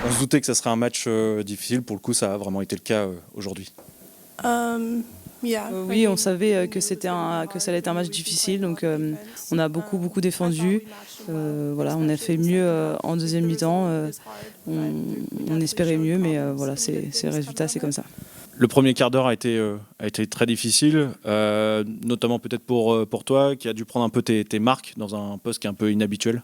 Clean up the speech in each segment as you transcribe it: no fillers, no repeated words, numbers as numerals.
On se doutait que ça serait un match difficile. Pour le coup, ça a vraiment été le cas aujourd'hui. Oui, on savait que ça allait être un match difficile, donc on a beaucoup défendu. Voilà, on a fait mieux en deuxième mi-temps. On espérait mieux, mais voilà, c'est le résultat, c'est comme ça. Le premier quart d'heure a été très difficile, notamment peut-être pour toi, qui a dû prendre un peu tes marques dans un poste qui est un peu inhabituel.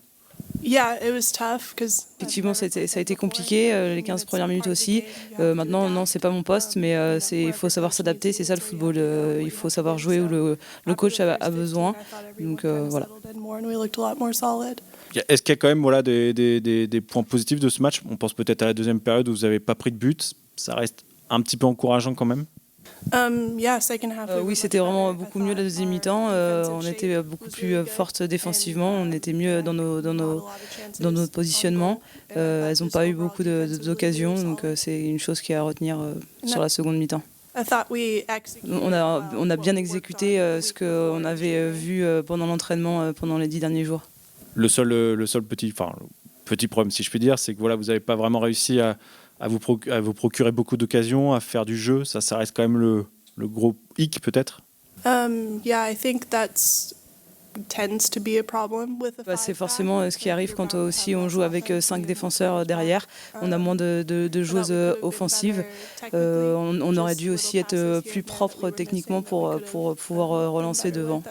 Effectivement, ça a été compliqué, les 15 premières minutes aussi. Maintenant, non, c'est pas mon poste, mais il faut savoir s'adapter, c'est ça le football. Il faut savoir jouer où le coach a besoin. Donc voilà. Est-ce qu'il y a quand même voilà, des points positifs de ce match? On pense peut-être à la deuxième période où vous n'avez pas pris de but. Ça reste un petit peu encourageant quand même. Oui, c'était vraiment beaucoup mieux la deuxième mi-temps. On était beaucoup plus forte défensivement, on était mieux dans nos positionnements. Elles n'ont pas eu beaucoup d'occasions, donc c'est une chose qui est à retenir sur la seconde mi-temps. On a bien exécuté ce qu'on avait vu pendant l'entraînement pendant les 10 derniers jours. Le seul petit problème, si je puis dire, c'est que voilà, vous n'avez pas vraiment réussi à vous procurer beaucoup d'occasions, à faire du jeu. Ça reste quand même le gros hic peut-être. C'est forcément ce qui arrive quand aussi on joue avec 5 défenseurs derrière. On a moins de joueuses offensives. On aurait dû aussi être plus propre techniquement pour pouvoir relancer devant.